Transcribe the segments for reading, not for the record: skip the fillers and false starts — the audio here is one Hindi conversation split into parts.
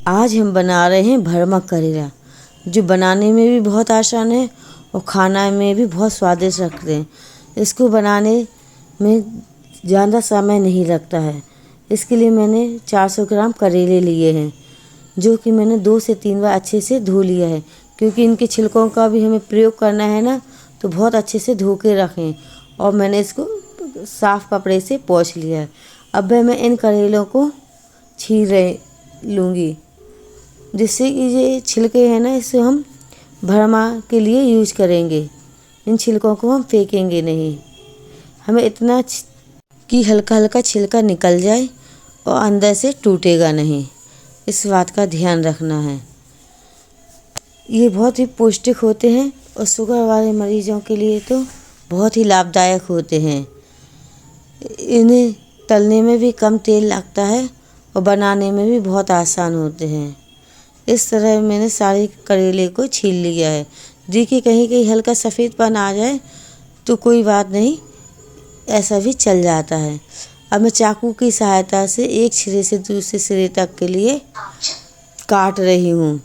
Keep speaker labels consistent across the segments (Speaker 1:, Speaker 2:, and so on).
Speaker 1: आज हम बना रहे हैं भरमा करेला, जो बनाने में भी बहुत आसान है और खाना में भी बहुत स्वादिष्ट लगते हैं। इसको बनाने में ज़्यादा समय नहीं लगता है। इसके लिए मैंने 400 ग्राम करेले लिए हैं, जो कि मैंने 2 से 3 बार अच्छे से धो लिया है, क्योंकि इनके छिलकों का भी हमें प्रयोग करना है ना, तो बहुत अच्छे से धो के रखें। और मैंने इसको साफ़ कपड़े से पोंछ लिया है। अब मैं इन करेलों को छील लूँगी, जिससे कि ये छिलके हैं ना, इससे हम भरमा के लिए यूज करेंगे। इन छिलकों को हम फेंकेंगे नहीं। हमें इतना कि हल्का हल्का छिलका निकल जाए और अंदर से टूटेगा नहीं, इस बात का ध्यान रखना है। ये बहुत ही पौष्टिक होते हैं और शुगर वाले मरीजों के लिए तो बहुत ही लाभदायक होते हैं। इन्हें तलने में भी कम तेल लगता है और बनाने में भी बहुत आसान होते हैं। इस तरह मैंने सारे करेले को छील लिया है। देखिए, कहीं कहीं हल्का सफ़ेदपन आ जाए तो कोई बात नहीं, ऐसा भी चल जाता है। अब मैं चाकू की सहायता से एक सिरे से दूसरे सिरे तक के लिए काट रही हूँ।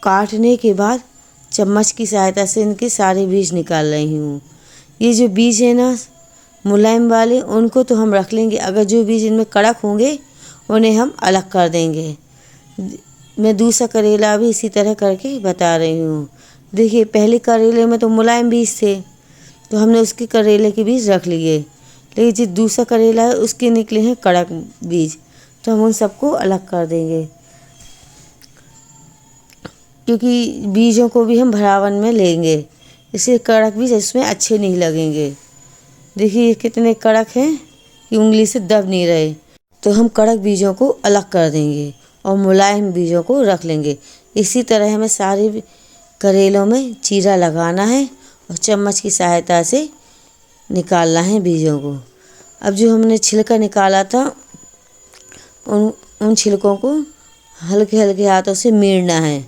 Speaker 1: काटने के बाद चम्मच की सहायता से इनके सारे बीज निकाल रही हूँ। ये जो बीज है ना मुलायम वाले, उनको तो हम रख लेंगे। अगर जो बीज इनमें कड़क होंगे उन्हें हम अलग कर देंगे। मैं दूसरा करेला भी इसी तरह करके बता रही हूँ। देखिए, पहले करेले में तो मुलायम बीज थे, तो हमने उसके करेले के बीज रख लिए, लेकिन जो दूसरा करेला है उसके निकले हैं कड़क बीज, तो हम उन सबको अलग कर देंगे, क्योंकि बीजों को भी हम भरावन में लेंगे, इसलिए कड़क बीज इसमें अच्छे नहीं लगेंगे। देखिए, ये कितने कड़क हैं कि उंगली से दब नहीं रहे। तो हम कड़क बीजों को अलग कर देंगे और मुलायम बीजों को रख लेंगे। इसी तरह हमें सारे करेलों में चीरा लगाना है और चम्मच की सहायता से निकालना है बीजों को। अब जो हमने छिलका निकाला था, उन छिलकों को हल्के हल्के हाथों से मीड़ना है।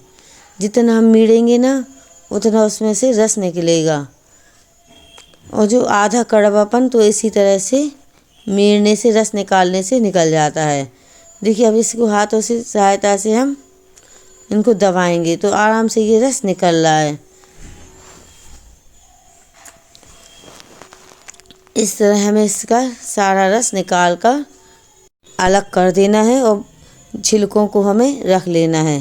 Speaker 1: जितना हम मीड़ेंगे ना, उतना उसमें से रस निकलेगा। और जो आधा कड़वापन तो इसी तरह से मीड़ने से, रस निकालने से निकल जाता है। देखिए, अब इसको हाथों से सहायता से हम इनको दबाएंगे तो आराम से ये रस निकल रहा है। इस तरह हमें इसका सारा रस निकाल कर अलग कर देना है और छिलकों को हमें रख लेना है।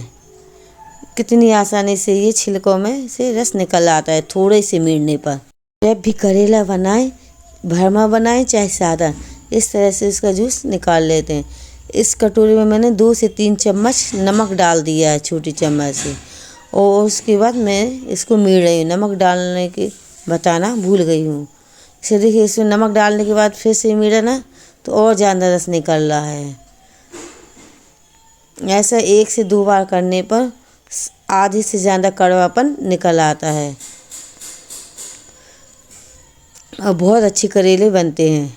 Speaker 1: कितनी आसानी से ये छिलकों में से रस निकल आता है थोड़े से मीड़ने पर। जब भी करेला बनाएं, भरमा बनाएं चाहे सादा, इस तरह से इसका जूस निकाल लेते हैं। इस कटोरी में मैंने 2 से 3 चम्मच नमक डाल दिया है, छोटी चम्मच से, और उसके बाद मैं इसको मीड़ रही हूँ। नमक डालने की बताना भूल गई हूँ। इसे देखिए, इसमें नमक डालने के बाद फिर से मीड़ा ना, तो और ज़्यादा रस निकल रहा है। ऐसा 1 से 2 बार करने पर आधे से ज़्यादा कड़वापन निकल आता है और बहुत अच्छे करेले बनते हैं।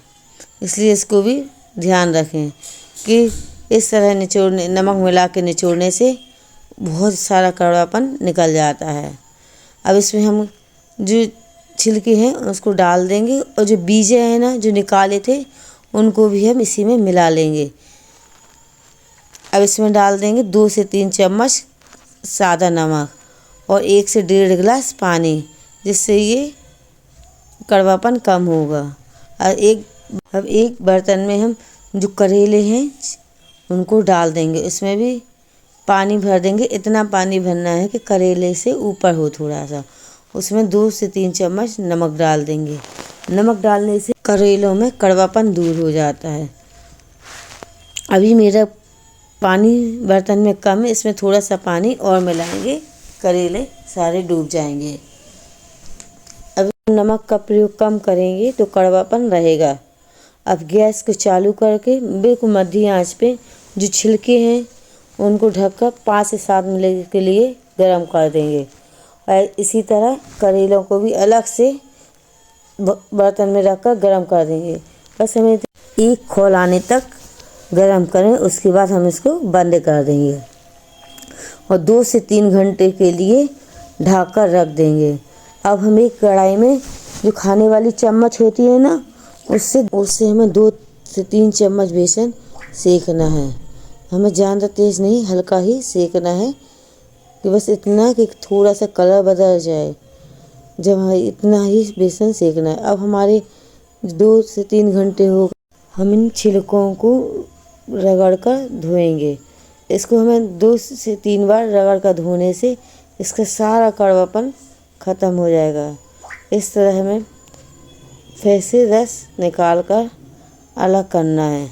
Speaker 1: इसलिए इसको भी ध्यान रखें कि इस तरह नमक मिला के निचोड़ने से बहुत सारा कड़वापन निकल जाता है। अब इसमें हम जो छिलके हैं उसको डाल देंगे और जो बीजे हैं ना, जो निकाले थे, उनको भी हम इसी में मिला लेंगे। अब इसमें डाल देंगे 2 से 3 चम्मच सादा नमक और 1 से 1.5 गिलास पानी, जिससे ये कड़वापन कम होगा। अब एक बर्तन में हम जो करेले हैं उनको डाल देंगे। इसमें भी पानी भर देंगे। इतना पानी भरना है कि करेले से ऊपर हो थोड़ा सा। उसमें 2 से 3 चम्मच नमक डाल देंगे। नमक डालने से करेलों में कड़वापन दूर हो जाता है। अभी मेरा पानी बर्तन में कम है, इसमें थोड़ा सा पानी और मिलाएंगे, करेले सारे डूब जाएंगे। अब नमक का प्रयोग कम करेंगे तो कड़वापन रहेगा। अब गैस को चालू करके बिल्कुल मध्यम आंच पे जो छिलके हैं उनको ढककर 5 से 7 मिनट के लिए गर्म कर देंगे। और इसी तरह करेलों को भी अलग से बर्तन में रखकर गर्म कर देंगे। बस हमें एक खौल आने तक गर्म करें, उसके बाद हम इसको बंद कर देंगे और 2 से 3 घंटे के लिए ढक कर रख देंगे। अब हम एक कढ़ाई में जो खाने वाली चम्मच होती है ना, उससे हमें 2 से 3 चम्मच बेसन सेकना है। हमें ज़्यादा तेज़ नहीं, हल्का ही सेकना है कि बस इतना कि थोड़ा सा कलर बदल जाए। जब हमें इतना ही बेसन सेकना है। अब हमारे 2 से 3 घंटे हो गए। हम इन छिलकों को रगड़ कर धोएंगे। इसको हमें 2 से 3 बार रगड़ कर धोने से इसका सारा कड़वापन ख़त्म हो जाएगा। इस तरह हमें फिर से रस निकाल कर अलग करना है।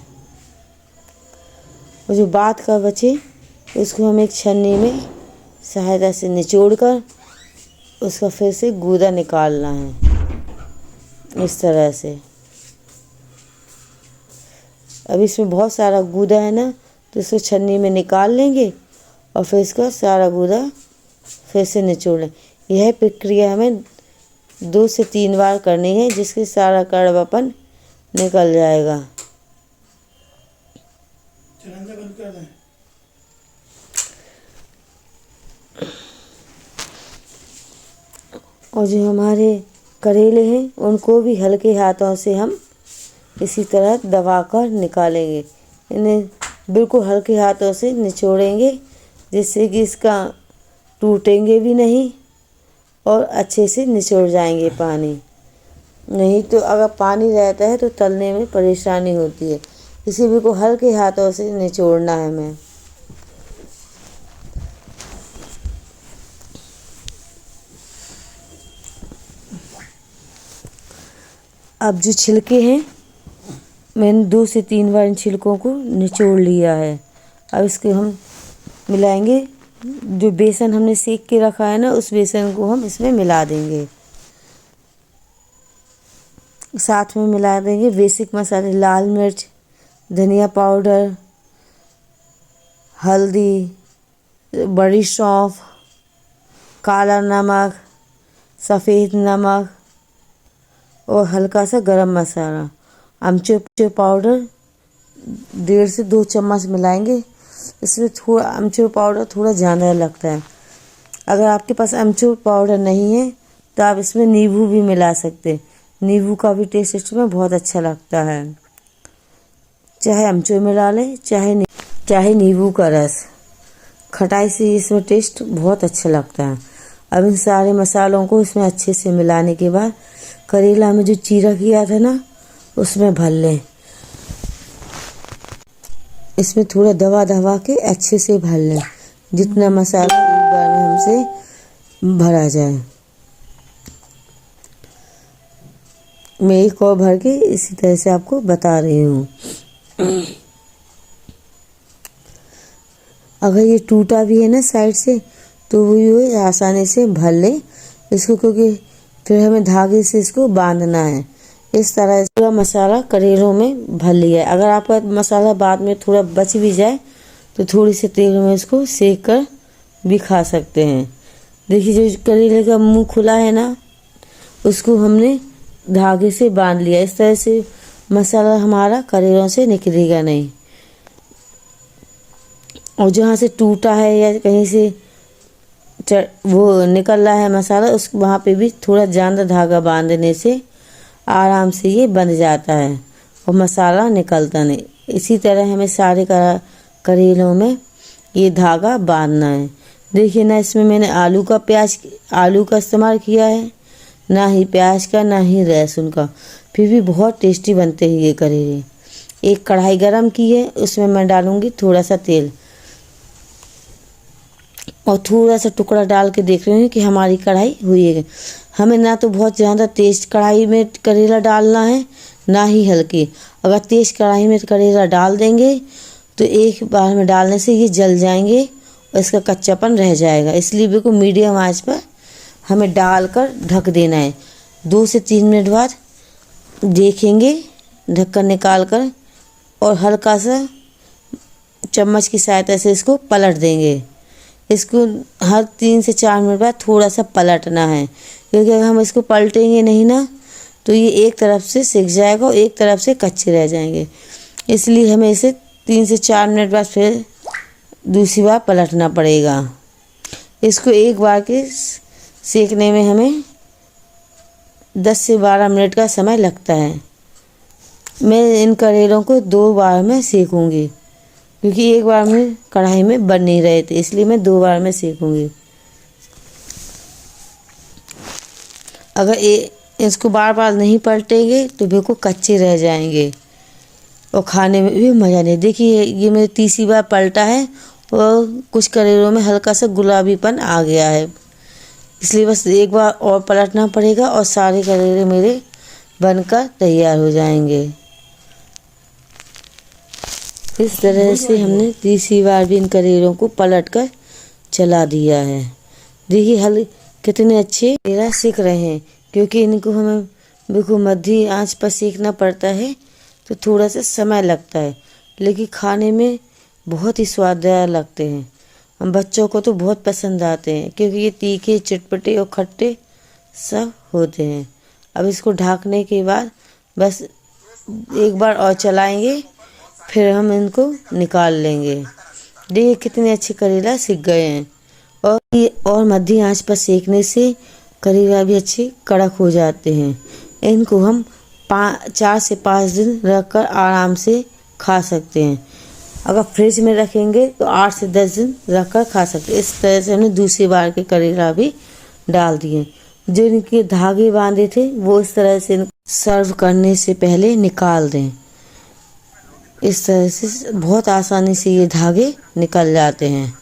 Speaker 1: और जो बाद का बचे उसको हम एक छन्नी में सहायता से निचोड़ कर उसका फिर से गूदा निकालना है इस तरह से। अब इसमें बहुत सारा गूदा है ना, तो इसको छन्नी में निकाल लेंगे और फिर इसका सारा गूदा फिर से निचोड़ लें। यह प्रक्रिया हमें 2 से 3 बार करनी है, जिससे सारा कड़वापन निकल जाएगा।
Speaker 2: बंद कर दें।
Speaker 1: और जो हमारे करेले हैं उनको भी हल्के हाथों से हम इसी तरह दबाकर निकालेंगे। इन्हें बिल्कुल हल्के हाथों से निचोड़ेंगे, जिससे कि इसका टूटेंगे भी नहीं और अच्छे से निचोड़ जाएंगे पानी। नहीं तो अगर पानी रहता है तो तलने में परेशानी होती है। इसे बिल्कुल हल्के हाथों से निचोड़ना है हमें। अब जो छिलके हैं, मैंने 2 से 3 बार इन छिलकों को निचोड़ लिया है। अब इसको हम मिलाएंगे। जो बेसन हमने सेक के रखा है ना, उस बेसन को हम इसमें मिला देंगे। साथ में मिला देंगे बेसिक मसाले, लाल मिर्च, धनिया पाउडर, हल्दी, बड़ी सौंफ, काला नमक, सफ़ेद नमक और हल्का सा गरम मसाला। अमचूर पाउडर 1.5 से 2 चम्मच मिलाएंगे। इसमें थोड़ा अमचूर पाउडर थोड़ा ज़्यादा लगता है। अगर आपके पास अमचूर पाउडर नहीं है तो आप इसमें नींबू भी मिला सकते हैं। नींबू का भी टेस्ट इसमें बहुत अच्छा लगता है। चाहे अमचूर मिला लें, चाहे नींबू का रस। खटाई से इसमें टेस्ट बहुत अच्छा लगता है। अब इन सारे मसालों को इसमें अच्छे से मिलाने के बाद करेला में जो चीरा किया था ना, उसमें भर लें। इसमें थोड़ा दबा दबा के अच्छे से भर लें, जितना मसाला एक बार में हमसे भरा जाए। मैं एक और भर के इसी तरह से आपको बता रही हूँ। अगर ये टूटा भी है ना साइड से, तो वो ये आसानी से भर लें इसको, क्योंकि फिर हमें धागे से इसको बांधना है। इस तरह पूरा मसाला करेलों में भर लिया है। अगर आपका मसाला बाद में थोड़ा बच भी जाए तो थोड़ी से तेल में इसको सेक कर भी खा सकते हैं। देखिए, जो करेले का मुंह खुला है ना, उसको हमने धागे से बांध लिया। इस तरह से मसाला हमारा करेलों से निकलेगा नहीं। और जहाँ से टूटा है या कहीं से वो निकल रहा है मसाला, उस वहाँ पे भी थोड़ा ज़्यादा धागा बांधने से आराम से ये बंध जाता है और मसाला निकलता नहीं। इसी तरह हमें सारे करेलों में ये धागा बांधना है। देखिए ना, इसमें मैंने आलू का इस्तेमाल किया है, ना ही प्याज का, ना ही लहसुन का। फिर भी बहुत टेस्टी बनते हैं ये करेले। एक कढ़ाई गरम की है, उसमें मैं डालूँगी थोड़ा सा तेल और थोड़ा सा टुकड़ा डाल के देख रही हूँ कि हमारी कढ़ाई हुई है। हमें ना तो बहुत ज़्यादा तेज़ कढ़ाई में करेला डालना है, ना ही हल्की। अगर तेज़ कढ़ाई में करेला डाल देंगे तो एक बार में डालने से ये जल जाएंगे और इसका कच्चापन रह जाएगा। इसलिए बिल्कुल मीडियम आंच पर हमें डालकर ढक देना है। 2 से 3 मिनट बाद देखेंगे, ढक्कन निकाल कर, और हल्का सा चम्मच की सहायता से इसको पलट देंगे। इसको हर 3 से 4 मिनट बाद थोड़ा सा पलटना है, क्योंकि अगर हम इसको पलटेंगे नहीं ना तो ये एक तरफ से सिक जाएगा और एक तरफ से कच्चे रह जाएंगे। इसलिए हमें इसे 3 से 4 मिनट बाद फिर दूसरी बार पलटना पड़ेगा। इसको एक बार के सेकने में हमें 10 से 12 मिनट का समय लगता है। मैं इन करेलों को 2 बार में सेकूंगी। क्योंकि एक बार में कढ़ाई में बन नहीं रहे थे, इसलिए मैं 2 बार में सेकूंगी। अगर इसको बार बार नहीं पलटेंगे तो बिल्कुल कच्चे रह जाएंगे और खाने में भी मज़ा नहीं। देखिए ये मेरे तीसरी बार पलटा है और कुछ करेलों में हल्का सा गुलाबीपन आ गया है, इसलिए बस एक बार और पलटना पड़ेगा और सारे करेले मेरे बनकर तैयार हो जाएंगे। इस तरह से हमने तीसरी बार भी इन करेलों को पलट कर चला दिया है। देखिए कितने अच्छे करेला सिक रहे हैं, क्योंकि इनको हमें बिल्कुल मध्यम आंच पर सेकना पड़ता है तो थोड़ा सा समय लगता है, लेकिन खाने में बहुत ही स्वादिष्ट लगते हैं। हम बच्चों को तो बहुत पसंद आते हैं, क्योंकि ये तीखे, चटपटे और खट्टे सब होते हैं। अब इसको ढकने के बाद बस एक बार और चलाएंगे, फिर हम इनको निकाल लेंगे। देखिए कितने अच्छे करेला सिक गए हैं और मध्यम आंच पर सेकने से करेला भी अच्छे कड़क हो जाते हैं। इनको हम 4 से 5 दिन रखकर आराम से खा सकते हैं। अगर फ्रिज में रखेंगे तो 8 से 10 दिन रखकर खा सकते हैं। इस तरह से हमने दूसरी बार के करेला भी डाल दिए। जो इनके धागे बांधे थे वो इस तरह से सर्व करने से पहले निकाल दें। इस तरह से बहुत आसानी से ये धागे निकल जाते हैं।